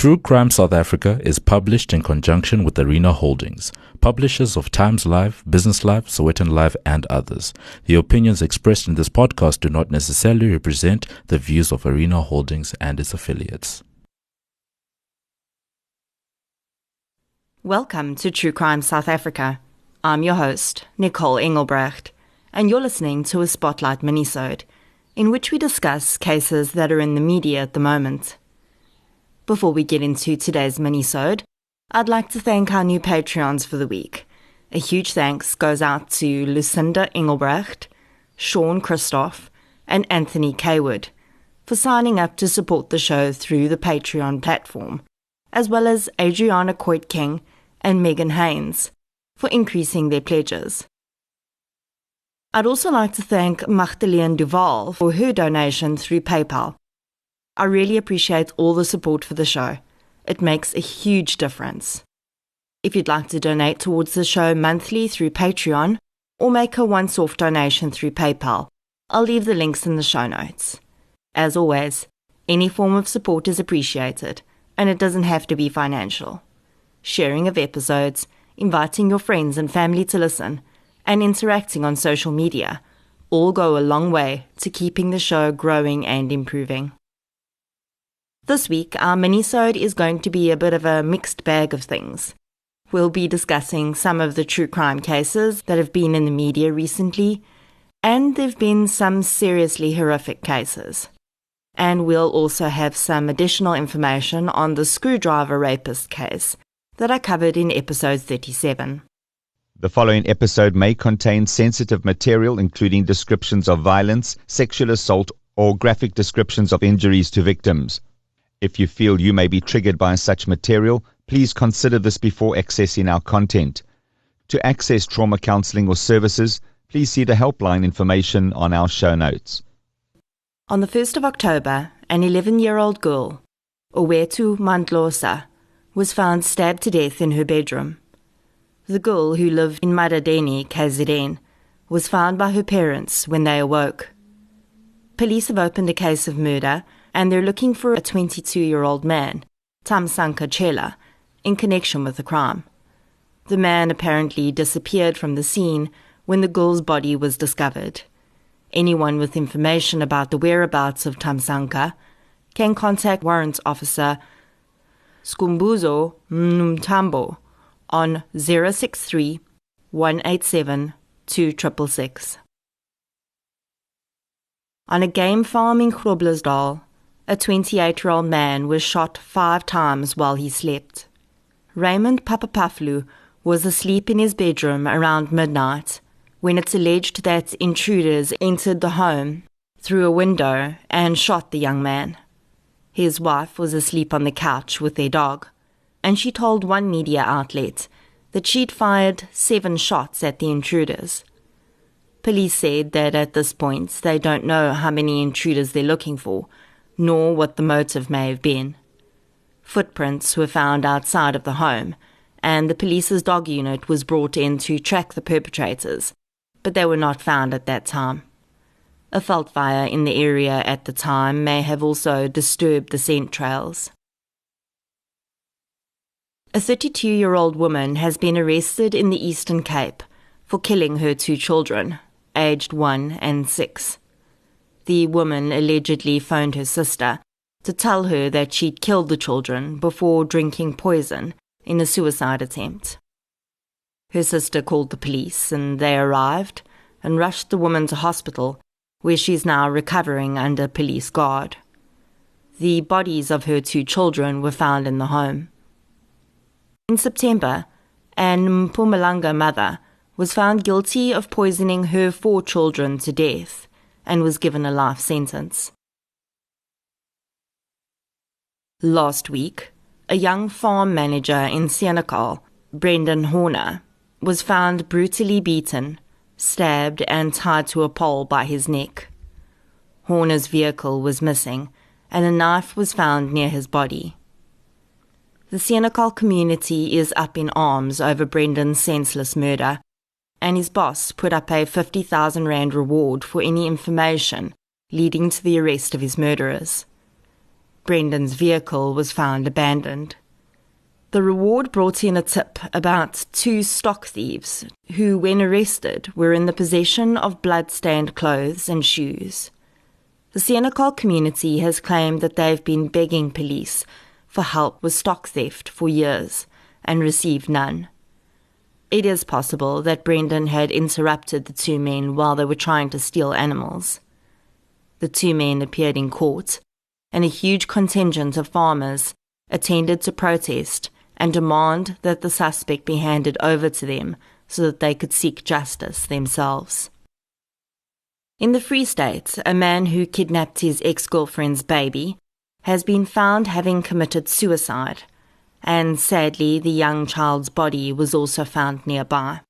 True Crime South Africa is published in conjunction with Arena Holdings, publishers of Times Live, Business Live, Sowetan Live, and others. The opinions expressed in this podcast do not necessarily represent the views of Arena Holdings and its affiliates. Welcome to True Crime South Africa. I'm your host, Nicole Engelbrecht, and you're listening to a Spotlight Minisode, in which we discuss cases that are in the media at the moment. Before we get into today's minisode, I'd like to thank our new Patreons for the week. A huge thanks goes out to Lucinda Engelbrecht, Sean Christoph, and Anthony Kaywood for signing up to support the show through the Patreon platform, as well as Adriana Coit-King and Megan Haynes for increasing their pledges. I'd also like to thank Magdalene Duval for her donation through PayPal. I really appreciate all the support for the show. It makes a huge difference. If you'd like to donate towards the show monthly through Patreon or make a once-off donation through PayPal, I'll leave the links in the show notes. As always, any form of support is appreciated, and it doesn't have to be financial. Sharing of episodes, inviting your friends and family to listen, and interacting on social media all go a long way to keeping the show growing and improving. This week, our minisode is going to be a bit of a mixed bag of things. We'll be discussing some of the true crime cases that have been in the media recently, and there have been some seriously horrific cases. And we'll also have some additional information on the screwdriver rapist case that I covered in episode 37. The following episode may contain sensitive material, including descriptions of violence, sexual assault, or graphic descriptions of injuries to victims. If you feel you may be triggered by such material, please consider this before accessing our content. To access trauma counseling or services, please see the helpline information on our show notes. On the 1st of October, an 11-year-old girl, Owetu Mandlosa, was found stabbed to death in her bedroom. The girl, who lived in Madadeni, KZN, was found by her parents when they awoke. Police have opened a case of murder, and they're looking for a 22-year-old man, Thamsanqa Chela, in connection with the crime. The man apparently disappeared from the scene when the girl's body was discovered. Anyone with information about the whereabouts of Thamsanqa can contact Warrant Officer Skumbuzo Mnumtambo on 063 187 2666. On a game farm in Groblersdal, a 28-year-old man was shot 5 times while he slept. Raymond Papapaflu was asleep in his bedroom around midnight when it's alleged that intruders entered the home through a window and shot the young man. His wife was asleep on the couch with their dog, and she told one media outlet that she'd fired 7 shots at the intruders. Police said that at this point they don't know how many intruders they're looking for, nor what the motive may have been. Footprints were found outside of the home, and the police's dog unit was brought in to track the perpetrators, but they were not found at that time. A fault fire in the area at the time may have also disturbed the scent trails. A 32-year-old woman has been arrested in the Eastern Cape for killing her 2 children, aged 1 and 6. The woman allegedly phoned her sister to tell her that she'd killed the children before drinking poison in a suicide attempt. Her sister called the police, and they arrived and rushed the woman to hospital, where she's now recovering under police guard. The bodies of her 2 children were found in the home. In September, an Mpumalanga mother was found guilty of poisoning her 4 children to death and was given a life sentence. Last week, a young farm manager in Senekal, Brendan Horner, was found brutally beaten, stabbed and tied to a pole by his neck. Horner's vehicle was missing, and a knife was found near his body. The Senekal community is up in arms over Brendan's senseless murder, and his boss put up a 50,000 rand reward for any information leading to the arrest of his murderers. Brendan's vehicle was found abandoned. The reward brought in a tip about 2 stock thieves who, when arrested, were in the possession of blood-stained clothes and shoes. The Senekal community has claimed that they've been begging police for help with stock theft for years and received none. It is possible that Brendan had interrupted the 2 men while they were trying to steal animals. The 2 men appeared in court, and a huge contingent of farmers attended to protest and demand that the suspect be handed over to them so that they could seek justice themselves. In the Free State, a man who kidnapped his ex-girlfriend's baby has been found having committed suicide, and sadly the young child's body was also found nearby.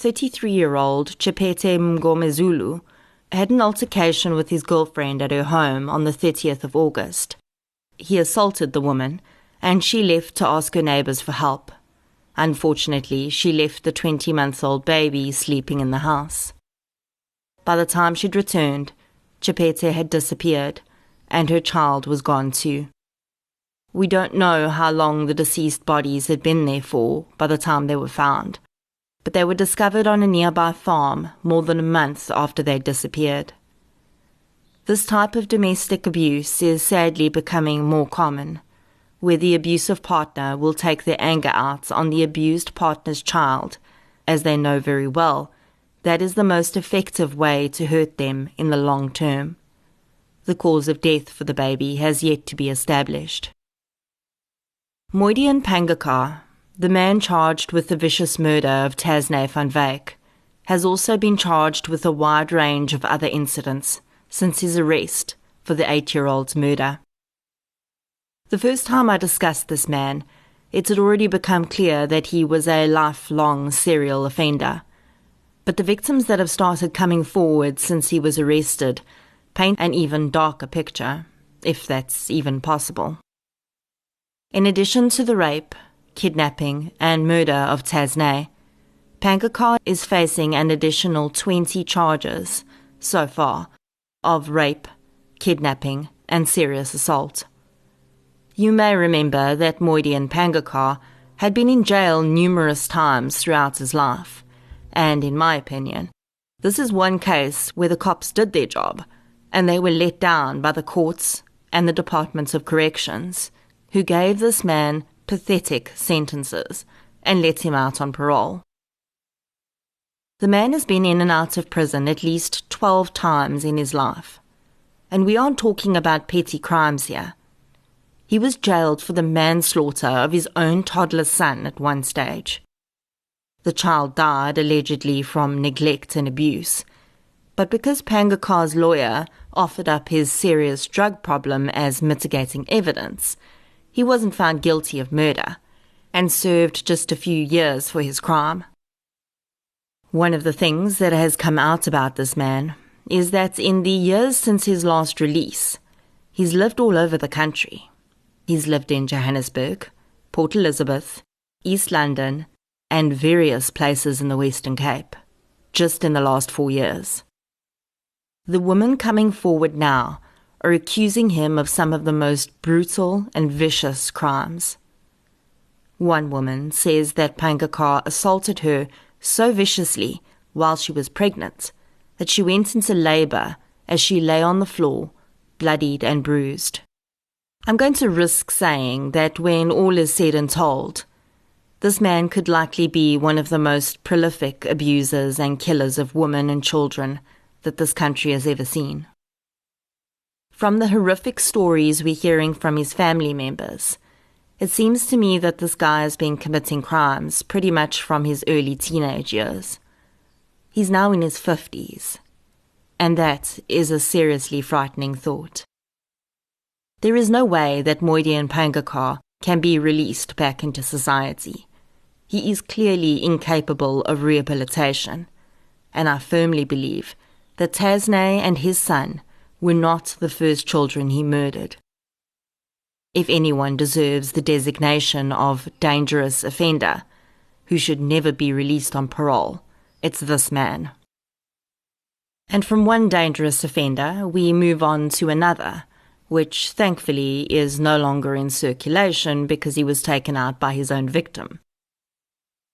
33-year-old Chipete Mngomezulu had an altercation with his girlfriend at her home on the 30th of August. He assaulted the woman, and she left to ask her neighbours for help. Unfortunately, she left the 20-month-old baby sleeping in the house. By the time she'd returned, Chipete had disappeared, and her child was gone too. We don't know how long the deceased bodies had been there for by the time they were found, but they were discovered on a nearby farm more than a month after they'd disappeared. This type of domestic abuse is sadly becoming more common, where the abusive partner will take their anger out on the abused partner's child, as they know very well that is the most effective way to hurt them in the long term. The cause of death for the baby has yet to be established. Moidian Pangakar, the man charged with the vicious murder of Tasnay van Wyk, has also been charged with a wide range of other incidents since his arrest for the 8-year-old's murder. The first time I discussed this man, it had already become clear that he was a lifelong serial offender. But the victims that have started coming forward since he was arrested paint an even darker picture, if that's even possible. In addition to the rape, kidnapping and murder of Tasnay, Pangakar is facing an additional 20 charges so far of rape, kidnapping and serious assault. You may remember that Moidian Pangakar had been in jail numerous times throughout his life. And in my opinion, this is one case where the cops did their job, and they were let down by the courts and the Departments of Corrections, who gave this man pathetic sentences and let him out on parole. The man has been in and out of prison at least 12 times in his life, and we aren't talking about petty crimes here. He was jailed for the manslaughter of his own toddler son at one stage. The child died allegedly from neglect and abuse, but because Pangakar's lawyer offered up his serious drug problem as mitigating evidence, he wasn't found guilty of murder and served just a few years for his crime. One of the things that has come out about this man is that in the years since his last release, he's lived all over the country. He's lived in Johannesburg, Port Elizabeth, East London, and various places in the Western Cape, just in the last 4 years. The women coming forward now are accusing him of some of the most brutal and vicious crimes. One woman says that Pangakar assaulted her so viciously while she was pregnant that she went into labour as she lay on the floor, bloodied and bruised. I'm going to risk saying that when all is said and told, this man could likely be one of the most prolific abusers and killers of women and children that this country has ever seen. From the horrific stories we're hearing from his family members, it seems to me that this guy has been committing crimes pretty much from his early teenage years. He's now in his 50s, and that is a seriously frightening thought. There is no way that Moidian Pangakar can be released back into society. He is clearly incapable of rehabilitation, and I firmly believe that Tasnay and his son were not the first children he murdered. If anyone deserves the designation of dangerous offender, who should never be released on parole, it's this man. And from one dangerous offender, we move on to another, which thankfully is no longer in circulation because he was taken out by his own victim.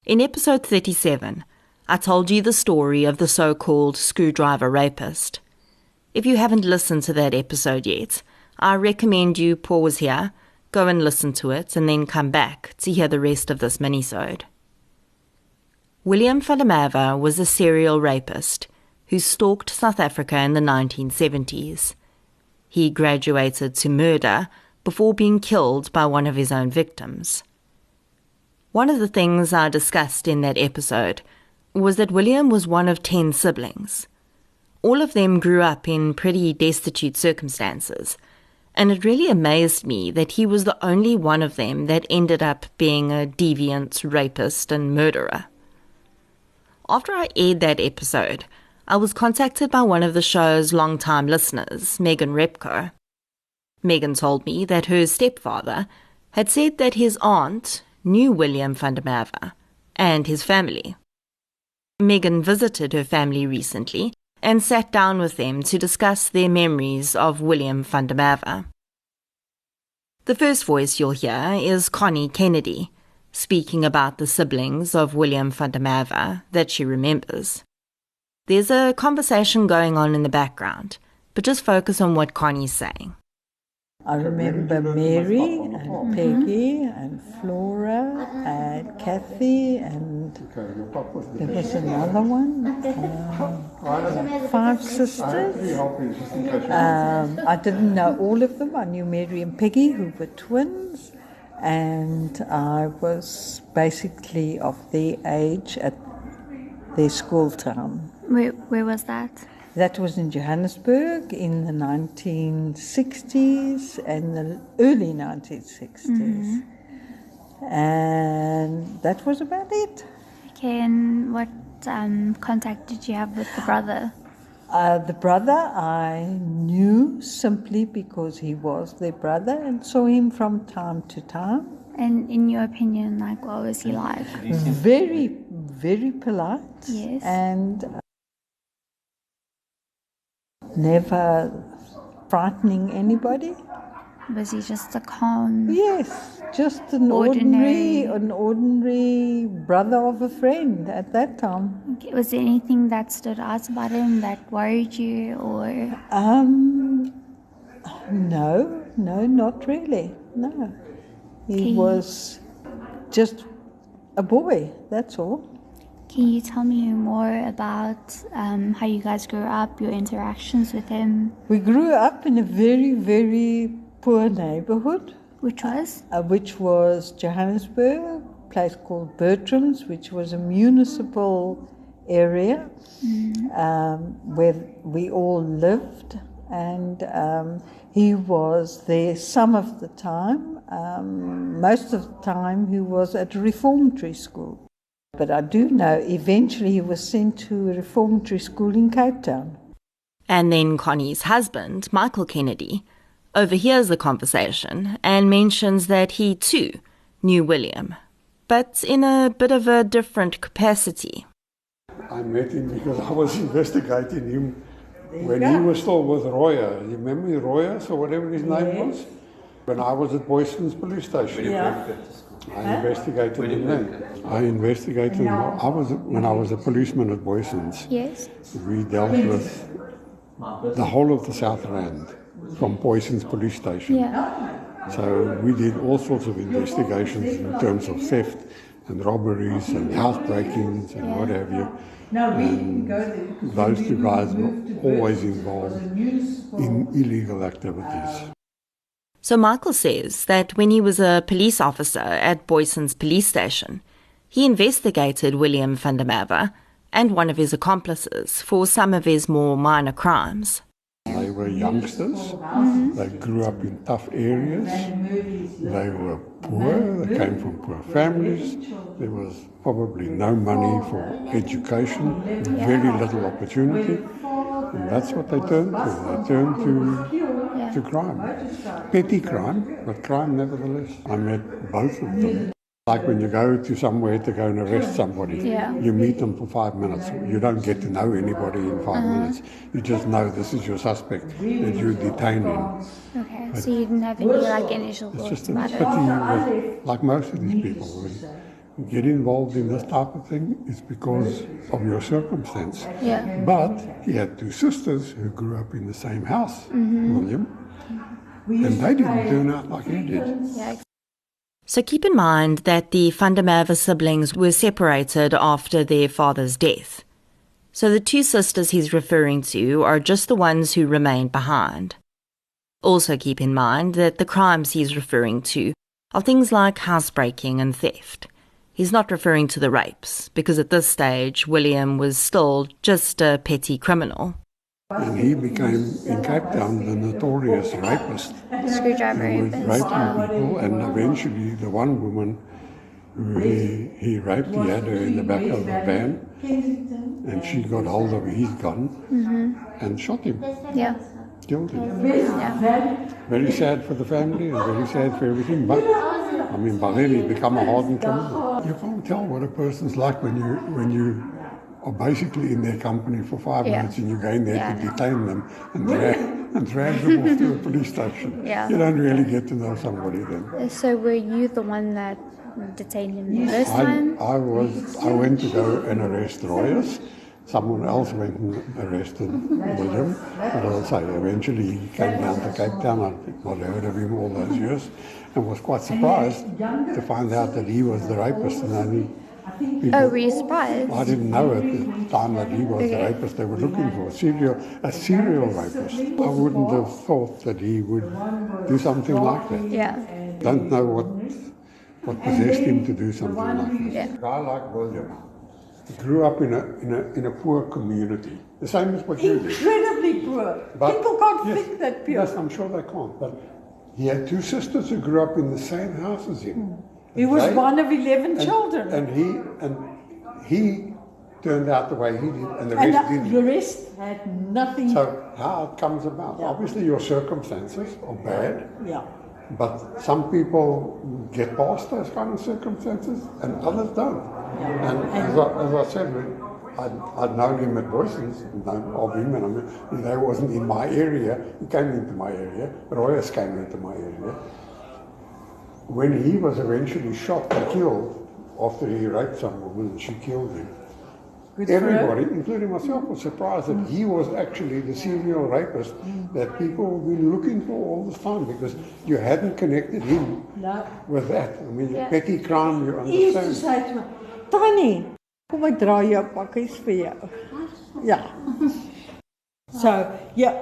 In episode 37, I told you the story of the so-called screwdriver rapist. If you haven't listened to that episode yet, I recommend you pause here, go and listen to it, and then come back to hear the rest of this minisode. William van der Merwe was a serial rapist who stalked South Africa in the 1970s. He graduated to murder before being killed by one of his own victims. One of the things I discussed in that episode was that William was one of 10 siblings. All of them grew up in pretty destitute circumstances, and it really amazed me that he was the only one of them that ended up being a deviant rapist and murderer. After I aired that episode, I was contacted by one of the show's long-time listeners, Megan Repko. Megan told me that her stepfather had said that his aunt knew William van der Merwe and his family. Megan visited her family recently and sat down with them to discuss their memories of William van der Merwe. The first voice you'll hear is Connie Kennedy, speaking about the siblings of William van der Merwe that she remembers. There's a conversation going on in the background, but just focus on what Connie's saying. I remember Mary and Peggy and Flora and Kathy and there was another one, like 5 sisters. I didn't know all of them. I knew Mary and Peggy, who were twins, and I was basically of their age at their school town. Where was that? That was in Johannesburg in the 1960s and the early 1960s. Mm-hmm. And that was about it. Okay, and what contact did you have with the brother? The brother I knew simply because he was their brother and saw him from time to time. And in your opinion, like, what was he like? Very, very polite. Yes. And never frightening anybody. Was he just a calm? Yes, just an ordinary brother of a friend at that time. Okay. Was there anything that stood out about him that worried you, or? No, not really. No, he was just a boy. That's all. Can you tell me more about how you guys grew up, your interactions with him? We grew up in a very, very poor neighborhood. Which was? Which was Johannesburg, a place called Bertram's, which was a municipal area where we all lived. And he was there some of the time. Most of the time he was at a reformatory school. But I do know eventually he was sent to a reformatory school in Cape Town. And then Connie's husband, Michael Kennedy, overhears the conversation and mentions that he too knew William, but in a bit of a different capacity. I met him because I was investigating him when he was still with Roya. You remember Roya, or whatever his name was? When I was at Boyston's police station. Yeah. I investigated him then. When I was a policeman at Boyston's. Yes. We dealt with the whole of the South Rand from Boyston's police station. Yeah. So we did all sorts of investigations in terms of theft and robberies and housebreakings and what have you. And those two guys were always involved in illegal activities. So Michael says that when he was a police officer at Boyston's police station, he investigated William van der Merwe and one of his accomplices for some of his more minor crimes. They were youngsters. They grew up in tough areas. They were poor. They came from poor families. There was probably no money for education, very little opportunity. And that's what they turned to. They turned to crime. Petty crime, but crime nevertheless. I met both of them. Like when you go to somewhere to go and arrest somebody, you meet them for 5 minutes. You don't get to know anybody in 5 minutes. You just know this is your suspect that you're detaining. Okay, so you didn't have any initial It's thoughts just a about pity it? like most of these people. When you get involved in this type of thing, it's because of your circumstance. Yeah. But he had two sisters who grew up in the same house, William, and they didn't turn out like he did. Yeah. So keep in mind that the Vandermerwe siblings were separated after their father's death. So the two sisters he's referring to are just the ones who remained behind. Also keep in mind that the crimes he's referring to are things like housebreaking and theft. He's not referring to the rapes, because at this stage William was still just a petty criminal. And he became, in Cape Town, the notorious rapist. Screwdriver He was rapist. raping people, and eventually the one woman who he raped, he had her in the back of a van, and she got hold of his gun and shot him, Yeah. killed him. Yeah. Very sad for the family and very sad for everything, but I mean, by then he'd become a hardened criminal. You can't tell what a person's like when you are basically in their company for 5 minutes and you go in there to detain them and drag them off to a police station. Yeah. You don't really get to know somebody then. So were you the one that detained him this time? I went to go and arrest Royas. Someone else went and arrested William. But I'll say, eventually he came down to Cape Town. I'd not heard of him all those years and was quite surprised to find out that he was the rapist. And only people, Were you surprised? I didn't know at the time that he was the rapist they were looking for, a serial rapist. I wouldn't have thought that he would do something like that. Yeah. Don't know what possessed him to do something like this. Yeah. A guy like William grew up in a poor community, the same as what you did. Incredibly poor. But- People can't yes, think that pure. Yes, I'm sure they can't. But he had two sisters who grew up in the same house as him. He was They- one of 11 children. And he turned out the way he did, and the And rest didn't. the rest had nothing. So how it comes about? Yeah. Obviously, your circumstances are bad, Yeah. but some people get past those kind of circumstances, and others don't. And as I said, I'd known him at Boyson's, known of him, and I mean, he wasn't in my area. He came into my area. Royas came into my area. When he was eventually shot and killed after he raped some woman and she killed him, everybody, including myself, was surprised that he was actually the serial rapist that people have been looking for all this time, because you hadn't connected him No. with that. I mean, petty crime, you He used to understand. say to me, Tiny, kom ek draai jou pakkies vir jou. Yeah. So, yeah,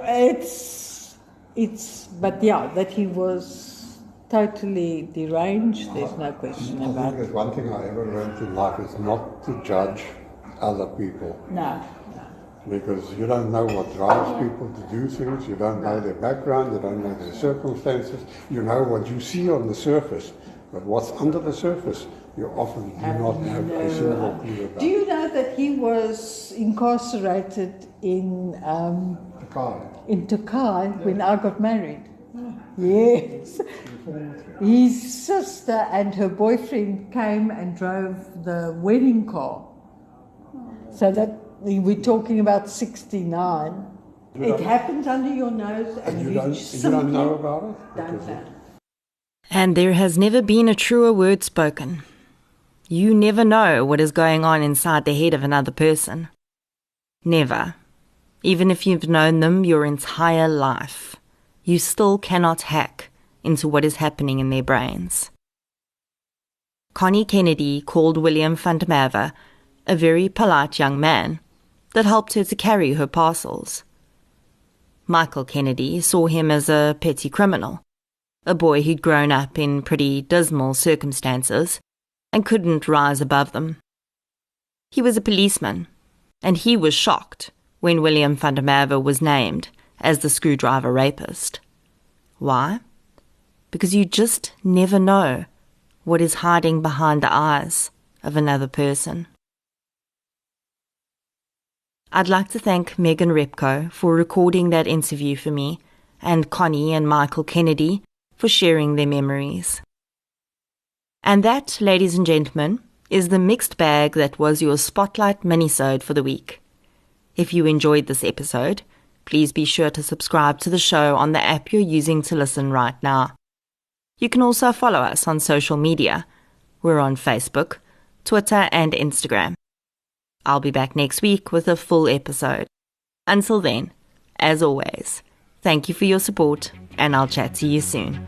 but yeah, that he was totally deranged, there's no question I about think it. there's one thing I ever learned in life is not to judge other people, No. because you don't know what drives people to do things, you don't know their background, you don't know their circumstances, you know what you see on the surface, but what's under the surface, you often do not have a single clue about. Do you know that he was incarcerated in Tokai when I got married? Yes. His sister and her boyfriend came and drove the wedding car. So that we're talking about 69. It happens under your nose and You you don't know about it? don't Because know. And there has never been a truer word spoken. You never know what is going on inside the head of another person. Never. Even if you've known them your entire life, you still cannot hack into what is happening in their brains. Connie Kennedy called William Vandermerwe a very polite young man that helped her to carry her parcels. Michael Kennedy saw him as a petty criminal, a boy who'd grown up in pretty dismal circumstances and couldn't rise above them. He was a policeman, and he was shocked when William Vandermerwe was named as the screwdriver rapist. Why? Because you just never know what is hiding behind the eyes of another person. I'd like to thank Megan Repko for recording that interview for me, and Connie and Michael Kennedy for sharing their memories. And that, ladies and gentlemen, is the mixed bag that was your Spotlight Minisode for the week. If you enjoyed this episode, please be sure to subscribe to the show on the app you're using to listen right now. You can also follow us on social media. We're on Facebook, Twitter, and Instagram. I'll be back next week with a full episode. Until then, as always, thank you for your support, and I'll chat to you soon.